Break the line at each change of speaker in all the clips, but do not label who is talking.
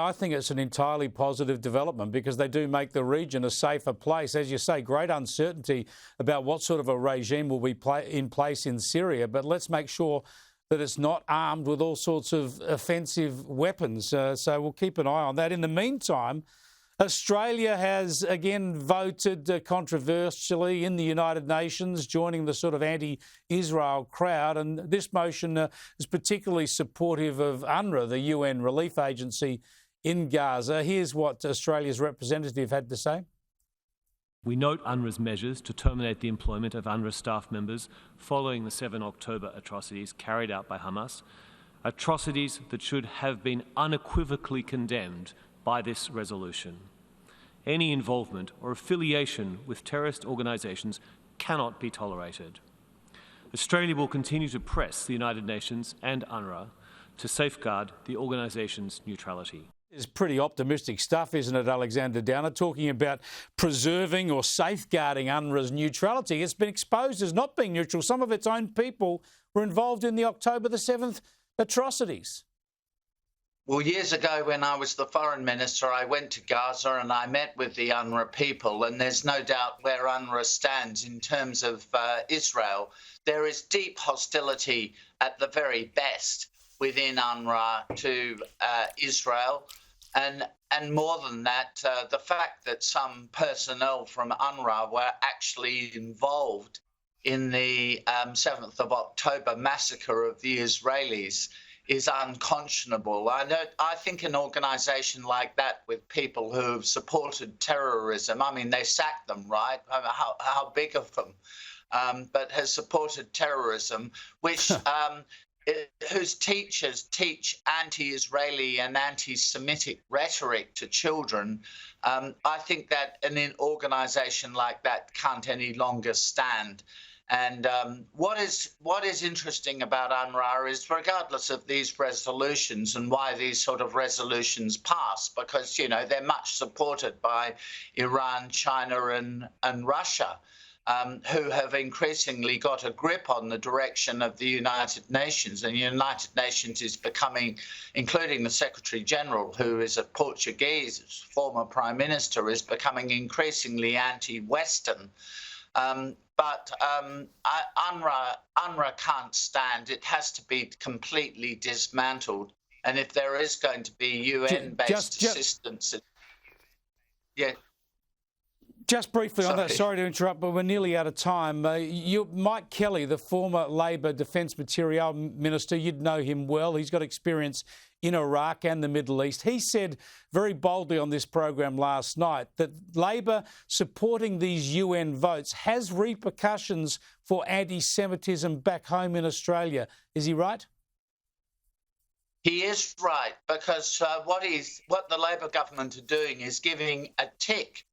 I think it's an entirely positive development because they do make the region a safer place. As you say, great uncertainty about what sort of a regime will be in place in Syria, but let's make sure that it's not armed with all sorts of offensive weapons. So we'll keep an eye on that. In the meantime, Australia has again voted controversially in the United Nations, joining the sort of anti-Israel crowd. And this motion is particularly supportive of UNRWA, the UN relief agency in Gaza. Here's what Australia's representative had to say.
We note UNRWA's measures to terminate the employment of UNRWA staff members following the 7 October atrocities carried out by Hamas, atrocities that should have been unequivocally condemned by this resolution. Any involvement or affiliation with terrorist organisations cannot be tolerated. Australia will continue to press the United Nations and UNRWA to safeguard the organisation's neutrality.
It's pretty optimistic stuff, isn't it, Alexander Downer, talking about preserving or safeguarding UNRWA's neutrality. It's been exposed as not being neutral. Some of its own people were involved in the October the 7th atrocities.
Well, years ago when I was the foreign minister, I went to Gaza and I met with the UNRWA people, and there's no doubt where UNRWA stands in terms of Israel. There is deep hostility at the very best within UNRWA to Israel. And more than that, the fact that some personnel from UNRWA were actually involved in the 7th of October massacre of the Israelis is unconscionable. I think an organisation like that with people who have supported terrorism, I mean, they sacked them, right? How big of them? But has supported terrorism, which whose teachers teach anti-Israeli and anti-Semitic rhetoric to children. I think that an organisation like that can't any longer stand. And what is interesting about UNRWA is, regardless of these resolutions and why these sort of resolutions pass, because, you know, they're much supported by Iran, China and Russia, who have increasingly got a grip on the direction of the United Nations. And the United Nations is becoming, including the Secretary General, who is a Portuguese former Prime Minister, is becoming increasingly anti-Western. But UNRWA can't stand. It has to be completely dismantled. And if there is going to be UN-based assistance, yeah.
Just briefly on that, sorry to interrupt, but we're nearly out of time. Mike Kelly, the former Labor Defence Materiel Minister, you'd know him well. He's got experience in Iraq and the Middle East. He said very boldly on this program last night that Labor supporting these UN votes has repercussions for anti-Semitism back home in Australia. Is he right?
He is right, because what the Labor government are doing is giving a tick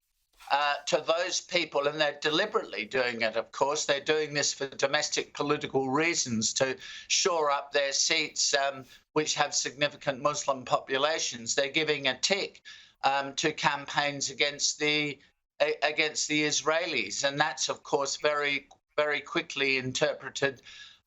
to those people, and they're deliberately doing it, of course. They're doing this for domestic political reasons, to shore up their seats, which have significant Muslim populations. They're giving a tick to campaigns against the Israelis, and that's, of course, very, very quickly interpreted,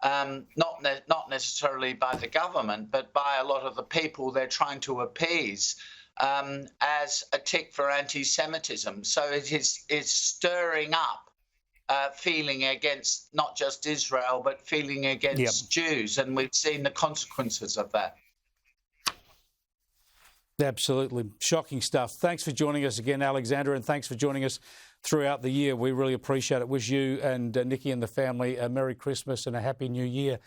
not necessarily by the government, but by a lot of the people they're trying to appease, as a tick for anti-Semitism. So it's stirring up feeling against not just Israel, but feeling against Jews. And we've seen the consequences of that.
Absolutely. Shocking stuff. Thanks for joining us again, Alexander, and thanks for joining us throughout the year. We really appreciate it. Wish you and Nikki and the family a Merry Christmas and a Happy New Year.